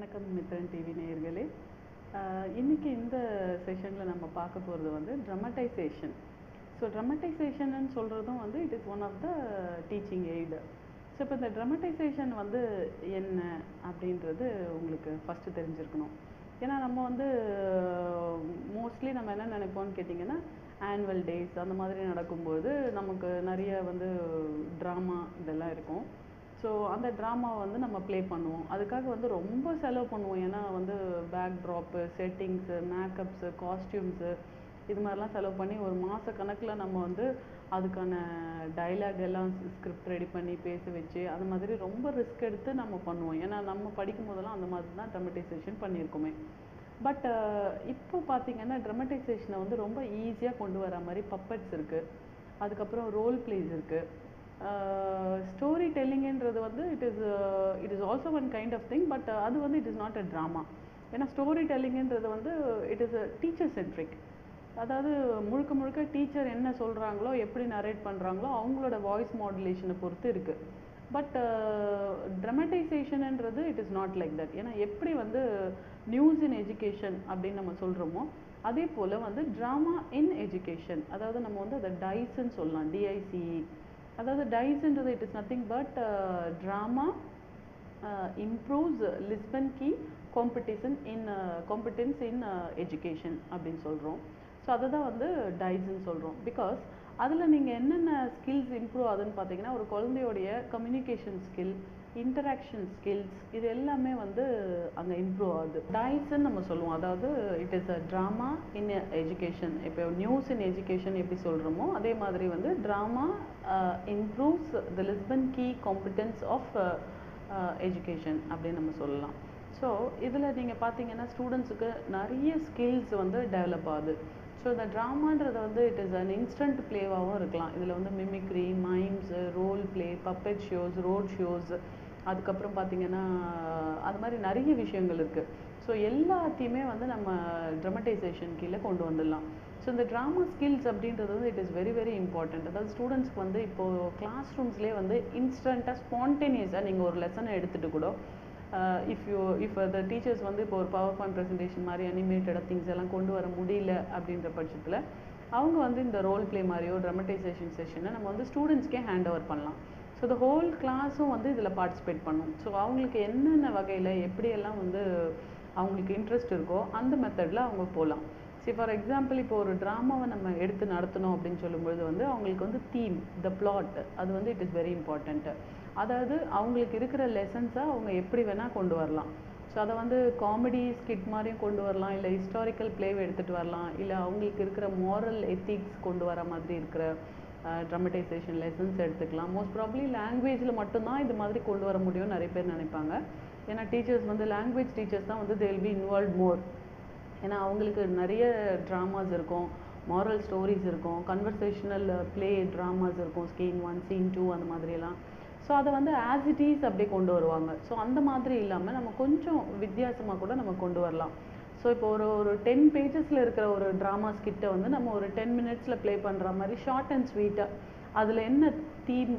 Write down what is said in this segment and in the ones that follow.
வணக்கம் மித்ரன் டிவி நேயர்களே. இன்னைக்கு இந்த செஷனில் நம்ம பார்க்க போகிறது வந்து ட்ரமடைசேஷன். ஸோ ட்ரமடைசேஷன்னு சொல்கிறதும் வந்து it is one of the teaching aid. So இப்போ இந்த ட்ரமடைசேஷன் வந்து என்ன அப்படின்றது உங்களுக்கு ஃபஸ்ட்டு தெரிஞ்சிருக்கணும். ஏன்னா நம்ம வந்து மோஸ்ட்லி நம்ம என்ன நினைப்போம்னு கேட்டிங்கன்னா, ஆனுவல் டேஸ் அந்த மாதிரி நடக்கும்போது நமக்கு நிறைய வந்து ட்ராமா இதெல்லாம் இருக்கும். ஸோ அந்த ட்ராமாவை வந்து நம்ம ப்ளே பண்ணுவோம். அதுக்காக வந்து ரொம்ப செலவு பண்ணுவோம். ஏன்னா வந்து back drop, settings, makeups, costumes இது மாதிரிலாம் செலவு பண்ணி ஒரு மாத கணக்கில் நம்ம வந்து அதுக்கான டைலாக் எல்லாம் ஸ்கிரிப்ட் ரெடி பண்ணி பேச வச்சு அது மாதிரி ரொம்ப ரிஸ்க் எடுத்து நம்ம பண்ணுவோம். ஏன்னா நம்ம படிக்கும் போதெல்லாம் அந்த மாதிரி தான் ட்ரமடைசேஷன் பண்ணியிருக்கோமே. பட் இப்போ பார்த்தீங்கன்னா ட்ரமடைசேஷனை வந்து ரொம்ப ஈஸியாக கொண்டு வர மாதிரி பப்பட்ஸ் இருக்குது, அதுக்கப்புறம் ரோல் பிளேஸ் இருக்குது. ஸ்டோரி டெல்லிங்கிறது வந்து it is also one kind of thing. But அது வந்து it is not a drama. ஏன்னா ஸ்டோரி டெல்லிங்கிறது வந்து it is a teacher centric. அதாவது முழுக்க முழுக்க டீச்சர் என்ன சொல்கிறாங்களோ, எப்படி நரேட் பண்ணுறாங்களோ அவங்களோட வாய்ஸ் மாடுலேஷனை பொறுத்து இருக்குது. பட் ட்ரமடைசேஷன்ன்றது it is not like that. ஏன்னா எப்படி வந்து நியூஸ் இன் எஜுகேஷன் அப்படின்னு நம்ம சொல்கிறோமோ அதே போல் வந்து ட்ராமா இன் எஜுகேஷன், அதாவது நம்ம வந்து அதை டைஸ்ன்னு சொல்லலாம், டிஐசிஇ. அதாவது டைஸ்ன்றது it is nothing but drama improves Lisbon key competitions in education அப்படின்னு சொல்கிறோம். ஸோ அதை தான் வந்து டைஸ்ன்னு சொல்கிறோம். பிகாஸ் அதில் நீங்கள் என்னென்ன ஸ்கில்ஸ் இம்ப்ரூவ் ஆகுதுன்னு பார்த்தீங்கன்னா, ஒரு குழந்தையோடைய கம்யூனிகேஷன் ஸ்கில், இன்டராக்ஷன் ஸ்கில்ஸ் இது எல்லாமே வந்து அங்கே இம்ப்ரூவ் ஆகுது. டைஸ்ன்னு நம்ம சொல்லுவோம். அதாவது it is a drama in education. இப்போ நியூஸ் இன் எஜுகேஷன் எப்படி சொல்கிறோமோ அதே மாதிரி வந்து drama improves the listen key competitions of education அப்படின்னு நம்ம சொல்லலாம். ஸோ இதில் நீங்கள் பார்த்தீங்கன்னா ஸ்டூடெண்ட்ஸுக்கு நிறைய ஸ்கில்ஸ் வந்து டெவலப் ஆகுது. ஸோ இந்த ட்ராமான்றது வந்து இட் இஸ் அன் இன்ஸ்டன்ட் ப்ளேவாகவும் இருக்கலாம். இதில் வந்து mimicry, mimes, role play, puppet shows, road shows, அதுக்கப்புறம் பார்த்திங்கன்னா அது மாதிரி நிறைய விஷயங்கள் இருக்குது. ஸோ எல்லாத்தையுமே வந்து நம்ம ட்ரமடைசேஷன் கீழே கொண்டு வந்துடலாம். ஸோ இந்த ட்ராமா ஸ்கில்ஸ் அப்படின்றது வந்து it is very very important. அதாவது ஸ்டூடெண்ட்ஸ்க்கு வந்து இப்போது கிளாஸ் ரூம்ஸ்லேயே வந்து இன்ஸ்டண்ட்டாக ஸ்பான்டேனியஸாக நீங்கள் ஒரு லெசனை எடுத்துகிட்டு கூட இஃப் த டீச்சர்ஸ் வந்து இப்போ ஒரு பவர் பாயிண்ட் ப்ரெசன்டேஷன் மாதிரி அனிமேட்டடாக திங்ஸ் எல்லாம் கொண்டு வர முடியல அப்படின்ற பட்சத்தில் அவங்க வந்து இந்த ரோல் ப்ளே மாதிரியோ ட்ரமடைசேஷன் செஷனை நம்ம வந்து ஸ்டூடெண்ட்ஸ்க்கே ஹேண்ட் ஓவர் பண்ணலாம். ஸோ த ஹோல் கிளாஸும் வந்து இதில் பார்ட்டிசிபேட் பண்ணும். ஸோ அவங்களுக்கு என்னென்ன வகையில் எப்படியெல்லாம் வந்து அவங்களுக்கு இன்ட்ரெஸ்ட் இருக்கோ அந்த மெத்தடில் அவங்க போகலாம். ஃபார் எக்ஸாம்பிள் இப்போ ஒரு ட்ராமாவை நம்ம எடுத்து நடத்தணும் அப்படின்னு சொல்லும்பொழுது வந்து அவங்களுக்கு வந்து தீம், த பிளாட், அது வந்து இட் இஸ் வெரி இம்பார்ட்டண்ட்டு. அதாவது அவங்களுக்கு இருக்கிற லெசன்ஸை அவங்க எப்படி வேணால் கொண்டு வரலாம். ஸோ அதை வந்து காமெடி ஸ்கிட் மாதிரியும் கொண்டு வரலாம், இல்லை ஹிஸ்டாரிக்கல் பிளேவை எடுத்துகிட்டு வரலாம், இல்லை அவங்களுக்கு இருக்கிற மாரல் எத்திக்ஸ் கொண்டு வர மாதிரி இருக்கிற ட்ரமடைசேஷன் லெசன்ஸ் எடுத்துக்கலாம். மோஸ்ட் ப்ராப்ளி லாங்குவேஜில் மட்டும்தான் இது மாதிரி கொண்டு வர முடியும்னு நிறைய பேர் நினைப்பாங்க. ஏன்னா டீச்சர்ஸ் வந்து லாங்குவேஜ் டீச்சர்ஸ் தான் வந்து தே வில் பி இன்வால்வ் மோர். ஏன்னா அவங்களுக்கு நிறைய ட்ராமாஸ் இருக்கும், மாரல் ஸ்டோரிஸ் இருக்கும், கன்வர்சேஷனல் ப்ளே ட்ராமாஸ் இருக்கும், சீன் 1 சீன் 2 அந்த மாதிரியெல்லாம். ஸோ அதை வந்து ஆஸ் இட் இஸ் அப்படியே கொண்டு வருவாங்க. ஸோ அந்த மாதிரி இல்லாமல் நம்ம கொஞ்சம் வித்தியாசமாக கூட நம்ம கொண்டு வரலாம். ஸோ இப்போ ஒரு 10 பேஜஸில் இருக்கிற ஒரு ட்ராமா ஸ்கிட்டை வந்து நம்ம ஒரு 10 மினிட்ஸில் ப்ளே பண்ணுற மாதிரி ஷார்ட் அண்ட் ஸ்வீட்டாக அதில் என்ன தீம்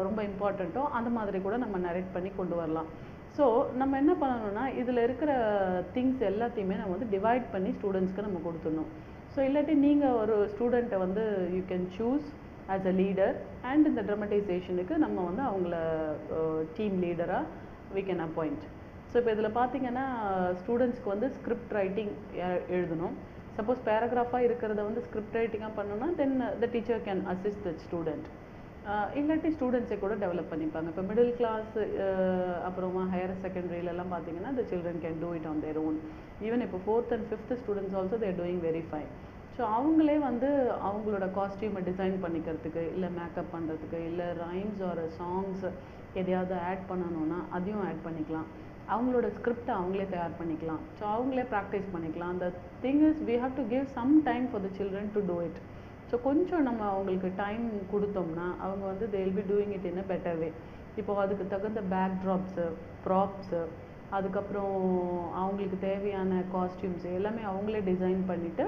ரொம்ப இம்பார்ட்டண்ட்டோ அந்த மாதிரி கூட நம்ம நரேட் பண்ணி கொண்டு வரலாம். ஸோ நம்ம என்ன பண்ணணும்னா இதில் இருக்கிற திங்ஸ் எல்லாத்தையுமே நம்ம வந்து டிவைட் பண்ணி ஸ்டூடெண்ட்ஸ்க்கு நம்ம கொடுத்துடணும். ஸோ இல்லாட்டி நீங்கள் ஒரு ஸ்டூடெண்ட்டை வந்து you can choose as a leader and இந்த ட்ரமடைசேஷனுக்கு நம்ம வந்து அவங்கள டீம் லீடராக வி கேன் அப்பாயிண்ட். ஸோ இப்போ இதில் பார்த்தீங்கன்னா ஸ்டூடெண்ட்ஸ்க்கு வந்து ஸ்கிரிப்ட் ரைட்டிங் எழுதணும். சப்போஸ் பேராகிராஃபாக இருக்கிறத வந்து ஸ்கிரிப்ட் ரைட்டிங்காக பண்ணணும்னா then the teacher can assist the student. இல்லாட்டி ஸ்டூடெண்ட்ஸை கூட டெவலப் பண்ணிப்பாங்க. இப்போ மிடில் கிளாஸ் அப்புறமா ஹையர் செகண்டரியிலலாம் பார்த்தீங்கன்னா the children can do it on their own. Even இப்போ 4th and 5th students also they're doing very fine. So அவங்களே வந்து அவங்களோட காஸ்டியூமை டிசைன் பண்ணிக்கிறதுக்கு, இல்லை மேக்கப் பண்ணுறதுக்கு, இல்லை ரைம்ஸ் ஆர் சாங்ஸ் எதையாவது ஆட் பண்ணணுன்னா அதையும் ஆட் பண்ணிக்கலாம். அவங்களோட ஸ்கிரிப்டை அவங்களே தயார் பண்ணிக்கலாம். ஸோ அவங்களே ப்ராக்டிஸ் பண்ணிக்கலாம். அந்த thing is we have to give some time for the children to do it. So கொஞ்சம் நம்ம அவங்களுக்கு டைம் கொடுத்தோம்னா அவங்க வந்து they will be doing it in a better way. இப்போது அதுக்கு தகுந்த பேக் ட்ராப்ஸு, ப்ராப்ஸு, அதுக்கப்புறம் அவங்களுக்கு தேவையான காஸ்டியூம்ஸு எல்லாமே அவங்களே டிசைன் பண்ணிவிட்டு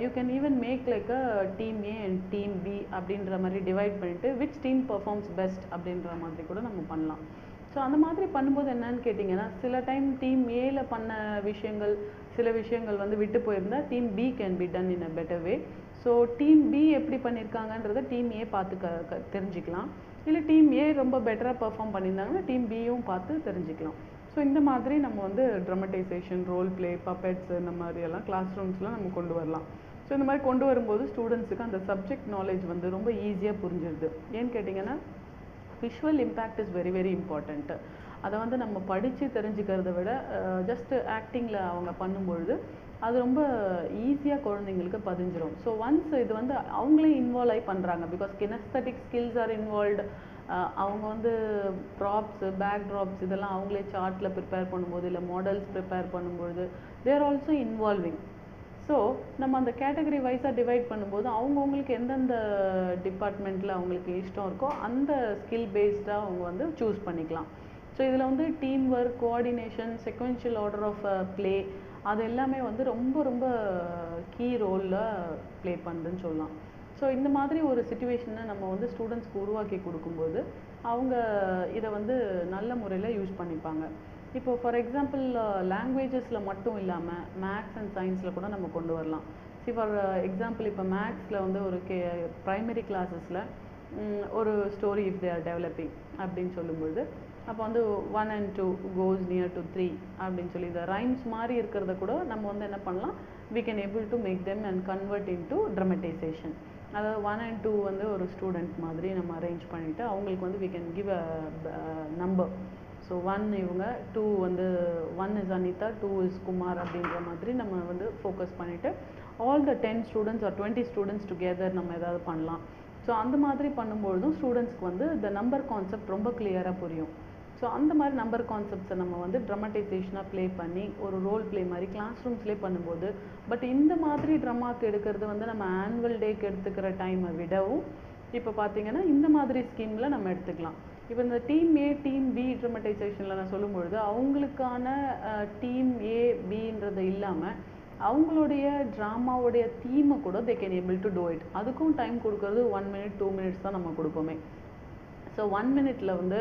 you can even make like a team A and team B அப்படின்ற மாதிரி டிவைட் பண்ணிவிட்டு விச் டீம் பர்ஃபார்ம்ஸ் பெஸ்ட் அப்படின்ற மாதிரி கூட நம்ம பண்ணலாம். ஸோ அந்த மாதிரி பண்ணும்போது என்னன்னு கேட்டிங்கன்னா, சில டைம் டீம் ஏல பண்ண விஷயங்கள், சில விஷயங்கள் வந்து விட்டு போயிருந்தா team B can be done in a better way. So team B எப்படி பண்ணியிருக்காங்கன்றத டீம் ஏ பார்த்து தெரிஞ்சுக்கலாம். இல்லை டீம் ஏ ரொம்ப பெட்டராக பெர்ஃபார்ம் பண்ணியிருந்தாங்கன்னா டீம் பியும் பார்த்து தெரிஞ்சுக்கலாம். ஸோ இந்த மாதிரி நம்ம வந்து ட்ரமடைசேஷன், ரோல் ப்ளே, பப்பெட்ஸ் இந்த மாதிரியெல்லாம் கிளாஸ் ரூம்ஸில் நம்ம கொண்டு வரலாம். ஸோ இந்த மாதிரி கொண்டு வரும்போது ஸ்டூடெண்ட்ஸுக்கு அந்த சப்ஜெக்ட் நாலேஜ் வந்து ரொம்ப ஈஸியாக புரிஞ்சிடுது. ஏன்னு கேட்டிங்கன்னா, visual impact is very very important. அதை வந்து நம்ம படித்து தெரிஞ்சுக்கிறத விட ஜஸ்ட் ஆக்டிங்கில் அவங்க பண்ணும்பொழுது அது ரொம்ப ஈஸியாக குழந்தைங்களுக்கு பதிஞ்சிரும். ஸோ ஒன்ஸ் இது வந்து அவங்களே இன்வால்வ் ஆகி பண்ணுறாங்க, because kinaesthetic skills R involved. அவங்க வந்து ப்ராப்ஸு, பேக் ட்ராப்ஸ் இதெல்லாம் அவங்களே சார்ட்டில் ப்ரிப்பேர் பண்ணும்போது, இல்லை மாடல்ஸ் ப்ரிப்பேர் பண்ணும்பொழுது தேர் ஆல்சோ இன்வால்விங். ஸோ நம்ம அந்த கேட்டகரி வைஸாக டிவைட் பண்ணும்போது அவங்கவுங்களுக்கு எந்தெந்த டிபார்ட்மெண்ட்டில் அவங்களுக்கு இஷ்டம் இருக்கோ அந்த ஸ்கில் பேஸ்டாக அவங்க வந்து சூஸ் பண்ணிக்கலாம். ஸோ இதில் வந்து team work, coordination, sequential order of play அது எல்லாமே வந்து ரொம்ப ரொம்ப கீ ரோலில் ப்ளே பண்ணுதுன்னு சொல்லலாம். ஸோ இந்த மாதிரி ஒரு சிச்சுவேஷனை நம்ம வந்து ஸ்டூடெண்ட்ஸ்க்கு உருவாக்கி கொடுக்கும்போது அவங்க இதை வந்து நல்ல முறையில் யூஸ் பண்ணிப்பாங்க. இப்போ ஃபார் எக்ஸாம்பிள் லாங்குவேஜஸில் மட்டும் இல்லாமல் மேக்ஸ் அண்ட் சயின்ஸில் கூட நம்ம கொண்டு வரலாம். ஃபார் எக்ஸாம்பிள் இப்போ மேக்ஸில் வந்து ஒரு ப்ரைமரி கிளாஸஸில் ஒரு story if they are developing அப்படின்னு சொல்லும்பொழுது அப்போ வந்து 1 and 2 goes near to 3 அப்படின்னு சொல்லி இந்த ரைம்ஸ் மாதிரி இருக்கிறத கூட நம்ம வந்து என்ன பண்ணலாம், we can able to make them and convert into dramatization. அதாவது 1 and 2 வந்து ஒரு ஸ்டூடெண்ட் மாதிரி நம்ம அரேஞ்ச் பண்ணிவிட்டு அவங்களுக்கு வந்து we can give a number. So 1 இவங்க, 2 வந்து 1 is Anita, 2 is Kumar அப்படின்ற மாதிரி நம்ம வந்து ஃபோக்கஸ் பண்ணிவிட்டு all the 10 students are 20 students together நம்ம ஏதாவது பண்ணலாம். ஸோ அந்த மாதிரி பண்ணும்பொழுதும் ஸ்டூடெண்ட்ஸ்க்கு வந்து இந்த நம்பர் கான்செப்ட் ரொம்ப கிளியராக புரியும். ஸோ அந்த மாதிரி நம்பர் கான்செப்ட்ஸை நம்ம வந்து ட்ரமடைசேஷனாக ப்ளே பண்ணி ஒரு ரோல் ப்ளே மாதிரி கிளாஸ் ரூம்ஸ்லேயே பண்ணும்போது, பட் இந்த மாதிரி ட்ராமாக்கு எடுக்கிறது வந்து நம்ம ஆனுவல் டேக்கு எடுத்துக்கிற டைமை விடவும் இப்போ பார்த்தீங்கன்னா இந்த மாதிரி ஸ்கீமில் நம்ம எடுத்துக்கலாம். இப்போ இந்த டீம் ஏ, டீம் பி ட்ரமடைசேஷனில் நான் சொல்லும்பொழுது அவங்களுக்கான டீம் ஏ பின்றது இல்லாமல் அவங்களுடைய ட்ராமாவுடைய தீமை கூட தே can able to do it. அதுக்கும் டைம் கொடுக்கறது 1 minute 2 minutes தான் நம்ம கொடுப்போமே. ஸோ 1 minute வந்து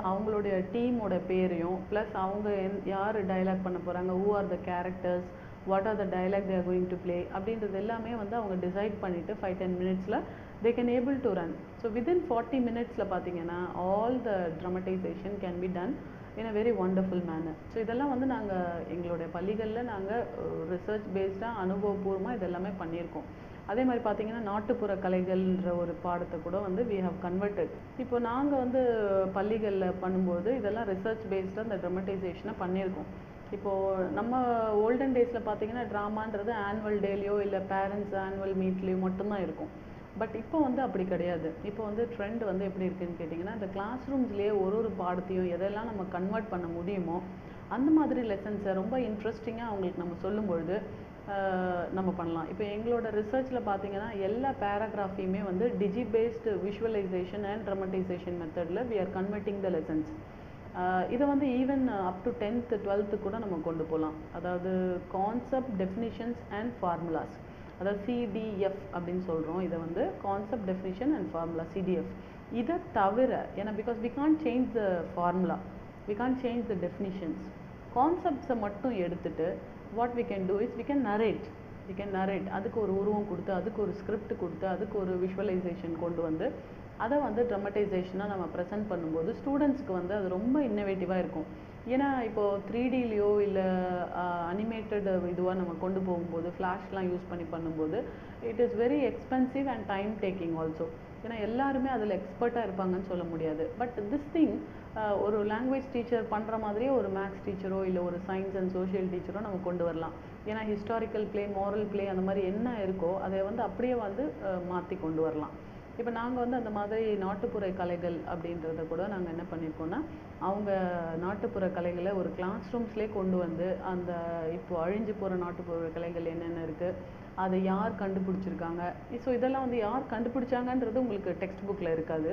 அவங்களுடைய டீமோட பேரையும் ப்ளஸ் அவங்க யார் டைலாக் பண்ண போகிறாங்க, who are the characters, what are the dialogue they are going to play அப்படின்றது எல்லாமே வந்து அவங்க டிசைட் பண்ணிவிட்டு 5-10 minutesல they can able to run. So within 40 minutesல பார்த்தீங்கன்னா all the dramatization can be done in a very wonderful manner. So இதெல்லாம் வந்து நாங்கள் எங்களுடைய பள்ளிகளில் நாங்கள் ரிசர்ச் பேஸ்டாக அனுபவபூர்வமாக இதெல்லாமே பண்ணியிருக்கோம். அதே மாதிரி பார்த்தீங்கன்னா நாட்டுப்புற கலைகள்ன்ற ஒரு பாடத்தை கூட வந்து we have converted. இப்போ நாங்கள் வந்து பள்ளிகளில் பண்ணும்போது இதெல்லாம் ரிசர்ச் பேஸ்டாக இந்த ட்ரமடைசேஷனை பண்ணியிருக்கோம். இப்போது நம்ம ஓல்டன் டேஸில் பார்த்தீங்கன்னா ட்ராமான்றது ஆனுவல் டேலையோ இல்லை பேரண்ட்ஸ் ஆனுவல் மீட்லேயோ மட்டும்தான் இருக்கும். பட் இப்போ வந்து அப்படி கிடையாது. இப்போ வந்து ட்ரெண்ட் வந்து எப்படி இருக்குதுன்னு கேட்டிங்கன்னா, இந்த கிளாஸ் ரூம்ஸ்லேயே ஒரு பாடத்தையும் எதெல்லாம் நம்ம கன்வெர்ட் பண்ண முடியுமோ அந்த மாதிரி லெசன்ஸை ரொம்ப இன்ட்ரெஸ்டிங்காக அவங்களுக்கு நம்ம சொல்லும்பொழுது நம்ம பண்ணலாம். இப்போ எங்களோட ரிசர்ச்சில் பார்த்தீங்கன்னா எல்லா பேராகிராஃபையுமே வந்து டிஜி பேஸ்டு விஷுவலைசேஷன் அண்ட் ட்ரமடைசேஷன் மெத்தடில் we are converting the lessons. இதை வந்து even up to 10th 12th கூட நம்ம கொண்டு போகலாம். அதாவது கான்செப்ட், டெஃபினிஷன்ஸ் அண்ட் ஃபார்முலாஸ், அதாவது சிடிஎஃப் அப்படின்னு சொல்கிறோம். இதை வந்து concept, definition and formula, CTF. இதை தவிர ஏன்னா because we can't change the formula, we can't change the definitions. கான்செப்ட்ஸை மட்டும் எடுத்துட்டு what we can do is we can narrate. அதுக்கு ஒரு உருவம் கொடுத்து, அதுக்கு ஒரு ஸ்கிரிப்ட் கொடுத்து, அதுக்கு ஒரு விஷுவலைசேஷன் கொண்டு வந்து அதை வந்து ட்ரமடைசேஷனாக நம்ம ப்ரெசென்ட் பண்ணும்போது ஸ்டூடெண்ட்ஸ்க்கு வந்து அது ரொம்ப இன்னோவேட்டிவாக இருக்கும். ஏன்னா இப்போது 3Dலேயோ இல்லை அனிமேட்டட் இதுவாக நம்ம கொண்டு போகும்போது ஃப்ளாஷ்லாம் யூஸ் பண்ணி பண்ணும்போது it is very expensive and time taking also. ஏன்னா எல்லாருமே அதில் எக்ஸ்பர்ட்டாக இருப்பாங்கன்னு சொல்ல முடியாது. பட் திஸ் திங் ஒரு லாங்குவேஜ் டீச்சர் பண்ணுற மாதிரியே ஒரு மேக்ஸ் டீச்சரோ இல்லை ஒரு சயின்ஸ் அண்ட் சோஷியல் டீச்சரோ நம்ம கொண்டு வரலாம். ஏன்னா ஹிஸ்டாரிக்கல் ப்ளே, மாரல் ப்ளே அந்த மாதிரி என்ன இருக்கோ அதை வந்து அப்படியே வந்து மாற்றி கொண்டு வரலாம். இப்போ நாங்கள் வந்து அந்த மாதிரி நாட்டுப்புற கலைகள் அப்படின்றத கூட நாங்கள் என்ன பண்ணியிருக்கோன்னா, அவங்க நாட்டுப்புற கலைகளை ஒரு கிளாஸ் ரூம்ஸ்லேயே கொண்டு வந்து அந்த இப்போது அழிஞ்சு போகிற நாட்டுப்புற கலைகள் என்னென்ன இருக்குது, அதை யார் கண்டுபிடிச்சிருக்காங்க, ஸோ இதெல்லாம் வந்து யார் கண்டுபிடிச்சாங்கன்றது உங்களுக்கு டெக்ஸ்ட் புக்கில் இருக்காது,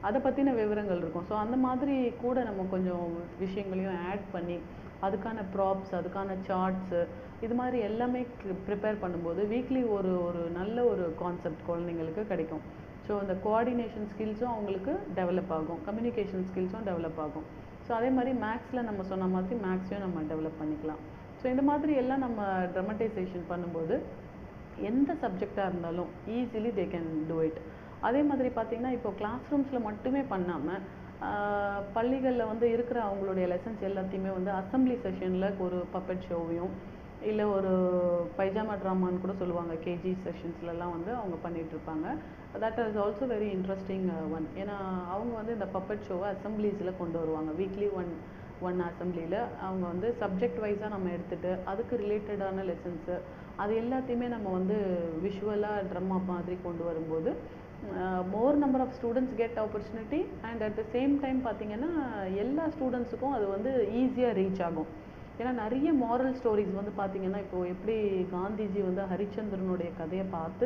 அதை பற்றின விவரங்கள் இருக்கும். ஸோ அந்த மாதிரி கூட நம்ம கொஞ்சம் விஷயங்களையும் ஆட் பண்ணி அதுக்கான ப்ராப்ஸ், அதுக்கான சார்ட்ஸு, இது மாதிரி எல்லாமே ப்ரிப்பேர் பண்ணும்போது வீக்லி ஒரு நல்ல ஒரு கான்செப்ட் குழந்தைங்களுக்கு கிடைக்கும். ஸோ ஸோ அந்த கோஆர்டினேஷன் ஸ்கில்ஸும் அவங்களுக்கு டெவலப் ஆகும், கம்யூனிகேஷன் ஸ்கில்ஸும் டெவலப் ஆகும். ஸோ அதே மாதிரி மேக்ஸில் நம்ம சொன்ன மாதிரி மேக்ஸையும் நம்ம டெவலப் பண்ணிக்கலாம். ஸோ இந்த மாதிரி எல்லாம் நம்ம ட்ரமடைசேஷன் பண்ணும்போது எந்த சப்ஜெக்டாக இருந்தாலும் easily they can do it. அதே மாதிரி பார்த்திங்கன்னா இப்போ கிளாஸ் ரூம்ஸில் மட்டுமே பண்ணாமல் பள்ளிகளில் வந்து இருக்கிற அவங்களுடைய லெசன்ஸ் எல்லாத்தையுமே வந்து அசம்பிளி செஷனில் ஒரு பப்பட் ஷோவையும் இல்லை ஒரு பைஜாமா ட்ராமான்னு கூட சொல்லுவாங்க, கேஜி செஷன்ஸ்லலாம் வந்து அவங்க பண்ணிகிட்ருப்பாங்க. That is also very interesting one. ஏன்னா அவங்க வந்து இந்த பப்பட் ஷோவை அசம்பிளிஸில் கொண்டு வருவாங்க. வீக்லி ஒன் அசம்பிளியில் அவங்க வந்து சப்ஜெக்ட் வைஸாக நம்ம எடுத்துகிட்டு அதுக்கு ரிலேட்டடான லெசன்ஸு அது எல்லாத்தையுமே நம்ம வந்து விஷுவலாக ட்ராமா மாதிரி கொண்டு வரும்போது more number of students get opportunity and at the same time பார்த்திங்கன்னா எல்லா ஸ்டூடெண்ட்ஸுக்கும் அது வந்து ஈஸியாக ரீச் ஆகும். ஏன்னா நிறைய மாரல் ஸ்டோரிஸ் வந்து பார்த்திங்கன்னா இப்போது எப்படி காந்திஜி வந்து ஹரிச்சந்திரனுடைய கதையை பார்த்து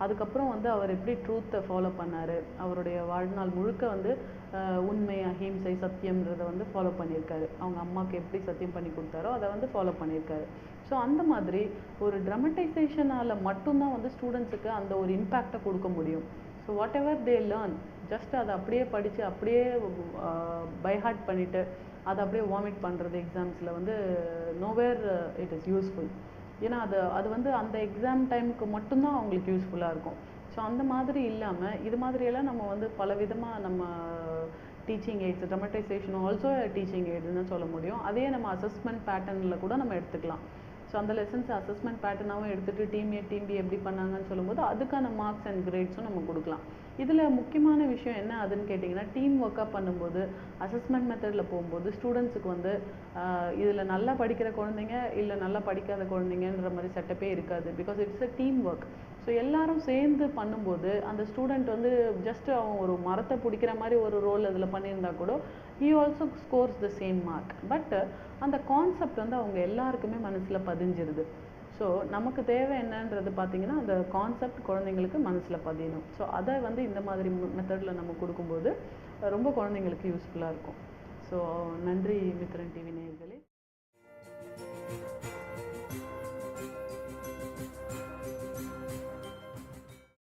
அதுக்கப்புறம் வந்து அவர் எப்படி ட்ரூத்தை ஃபாலோ பண்ணார், அவருடைய வாழ்நாள் முழுக்க வந்து உண்மை, அஹிம்சை, சத்தியம்ன்றதை வந்து ஃபாலோ பண்ணியிருக்காரு. அவங்க அம்மாவுக்கு எப்படி சத்தியம் பண்ணி கொடுத்தாரோ அதை வந்து ஃபாலோ பண்ணியிருக்காரு. ஸோ அந்த மாதிரி ஒரு ட்ரமடைசேஷனால் மட்டும்தான் வந்து ஸ்டூடெண்ட்ஸுக்கு அந்த ஒரு இம்பேக்டை கொடுக்க முடியும். So what ever they learn just அதை அப்படியே படித்து அப்படியே பைஹார்ட் பண்ணிவிட்டு அதை அப்படியே வாமிட் பண்ணுறது எக்ஸாம்ஸில் வந்து நோவேர் இட் இஸ் யூஸ்ஃபுல். ஏன்னா அது வந்து அந்த எக்ஸாம் டைமுக்கு மட்டும்தான் அவங்களுக்கு யூஸ்ஃபுல்லாக இருக்கும். ஸோ அந்த மாதிரி இல்லாமல் இது மாதிரியெல்லாம் நம்ம வந்து பலவிதமாக நம்ம டீச்சிங் எய்ட்ஸ், ட்ரமடைசேஷன் ஆல்சோ டீச்சிங் எய்டுன்னு சொல்ல முடியும். அதே நம்ம அசஸ்மெண்ட் பேட்டர்னில் கூட நம்ம எடுத்துக்கலாம். ஸோ அந்த லெசன்ஸ் அசஸ்மெண்ட் பேட்டர்னாகவும் எடுத்துகிட்டு டீம் ஏ டீம் பி எப்படி பண்ணாங்கன்னு சொல்லும்போது அதுக்கான மார்க்ஸ் அண்ட் கிரேட்ஸும் நம்ம கொடுக்கலாம். இதில் முக்கியமான விஷயம் என்ன அதுன்னு கேட்டிங்கன்னா, டீம் ஒர்க்காக பண்ணும்போது அசஸ்மெண்ட் மெத்தடில் போகும்போது ஸ்டூடெண்ட்ஸுக்கு வந்து இதில் நல்லா படிக்கிற குழந்தைங்க இல்லை நல்லா படிக்காத குழந்தைங்கன்ற மாதிரி செட்டப்பே இருக்காது. Because it's a team work. So எல்லாரும் சேர்ந்து பண்ணும்போது அந்த ஸ்டூடெண்ட் வந்து ஜஸ்ட் அவன் ஒரு மரத்தை பிடிக்கிற மாதிரி ஒரு ரோல் அதில் பண்ணியிருந்தா கூட he also scores the same mark. But அந்த கான்செப்ட் வந்து அவங்க எல்லாருக்குமே மனசில் பதிஞ்சிருது. ஸோ நமக்கு தேவை என்னன்றது பார்த்திங்கன்னா அந்த கான்செப்ட் குழந்தைங்களுக்கு மனசில் பதியணும். ஸோ அதை வந்து இந்த மாதிரி மெத்தடில் நம்ம கொடுக்கும்போது ரொம்ப குழந்தைங்களுக்கு யூஸ்ஃபுல்லாக இருக்கும். ஸோ நன்றி மித்ரன் டிவி நேயர்களே.